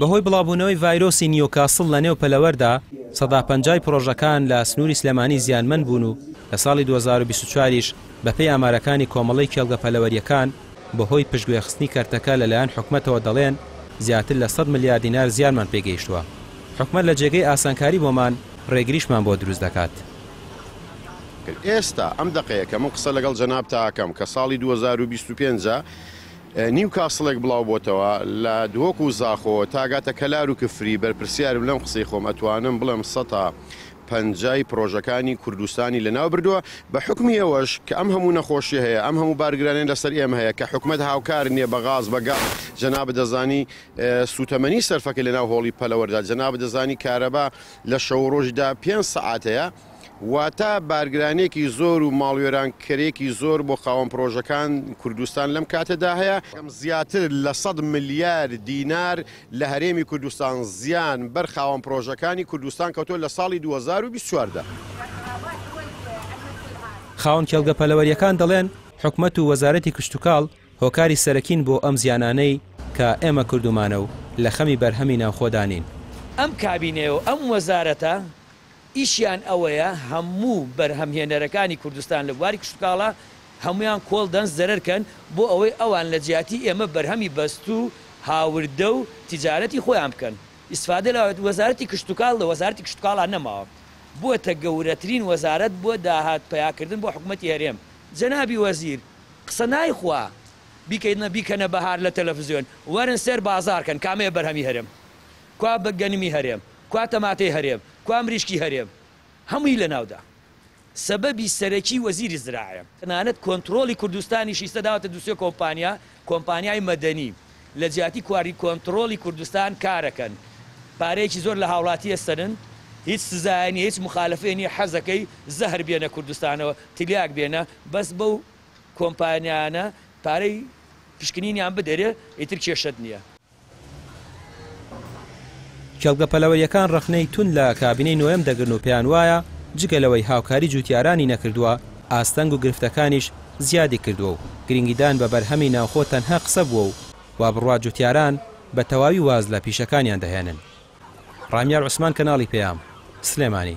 بەهۆی بڵاوبوونەوەی ڤایرۆسی نیوکاسڵ لە نێو پەلەوەردا 150 پرۆژەکان لە سنووری سلێمانی زیانمەند بوون و لە ساڵی 2024ش بەپێی ئامارەکانی کۆمەڵەی کێڵگە پەلەوەریەکان بەهۆی پشتگوێخستنی کەرتەکە لەلایەن حکومەتەوە دەڵێن زیاتر لە 100 ملیار دینار زیانمان پێگەیشتووە. حکومەت لە جێگەی ئاسانکاری بۆمان ڕێگریشمان بۆ دروست دەکات. ئێستا ئەم دقەیە کە من قسە لەگەڵ جەناب تاکەم کە ساڵی 2025 نیوکاسڵێک بڵاو بۆتەوە لە دۆک و زاخۆ تاگاتە کەلار و کفری بەرپرسیارم لەم قسەی خۆم ئەتوانم بڵێم 150 پرۆژەکانی کوردستانی لەناو بردووە بە حکمی ئەوەش کە ئەم هەموو نەخۆشی هەیە ئەم هەموو بارگرانێن لەسەر ئێمە هەیە کە حکومەت هاوکار نییە بە غاز بەگاز جەناب دەزانی سوتەمەنی سەرفەکە لەناو هۆڵی پەلەوەردا جەناب دەزانی کارەبا لە شەو ڕۆژدا 5 سەعاتەیە واتە بارگرانێکی زۆر و ماڵوێرانکەرێکی زۆر بۆ خاوەن پرۆژەکان کوردستان لەم کاتەدا هەیە زیاتر لە 100 ملیار دینار لە هەرێمی کوردستان زیان بەر خاوەن پرۆژەکانی کوردستان کەوتۆ لە ساڵی 2024دا. خاوەن کێڵگە پەلەوەریەکان دەڵێن حکومەت و وەزارەتی کشتوکاڵ هۆکاری سەرەکین بۆ ئەم زیانانەی کە ئێمە کردومانە و لە خەمی بەرهەمی ناوخۆدانین. ئەم کابینێ و ئەم وەزارەتە ئیشیان ئەوەیە هەموو بەرهەمهێنەرەکانی کوردستان لە بواری کشتتوکاڵە هەمویان کۆڵ دەن زەرەرکەن بۆ ئەوەی ئەوان لە جیاتی ئێمە بەرهەمی بەست و هاوردە و تیجارەتی خۆیان بکەن. ئیسفادە لە وەزارەتی کشتتوکاڵ لە وەزارەتی کشتتوکاڵان نەماوە بۆتە گەورەترین وەزارەت بۆ داهات پیاکردن بۆ حکوومەتی هەرێم. جەنابی وەزیر قسە نایخوا بیکەنە بەهار لە تەلەڤیزیۆن وەرن سەر بازارکەن کامەیە بەرهەمی هەرێم کوا بەگەنمی هەرێم کوا تەماتەی هەرێم کوا مریشکی هەرێم هەمووی لە ناودا سەبەبی سەرەکی وەزیری زراعە تەنانەت کۆنتڕۆلی کوردستانیشی سەداوەتە دووسێ کۆمپانیای مەدەنی لە جیاتی کواری کۆنتڕۆلی کوردستان کارەکەن پارەیەکی زۆر لە هاوڵاتی ئەستەرن هیچ سزایانی هیچ مخالفێنی حەزەکەی زەهر بێنە کوردستانەوە تلیاک بێنە بەس بەو کۆمپانیانە پارەی پشکنینیان بدەرێ ئیتر کێشت نییە. کێڵگە پەلەوەریەکان ڕخنەی تون لە کابینەی نوێم دەگرن و پێیان وایە جگەلەوەی هاوکاری جوتیارانی نەکردووە ئاستەنگ و گرفتەکانیش زیادی کردووە و گرنگیدان بە بەرهەمی ناوخۆ تەنها قسە بووە و وا بڕوا جوتیاران بە تەواوی واز لە پیشەکانیان دەهێنن. ڕامیار عوسمان کەناڵی پێیام سلێمانی.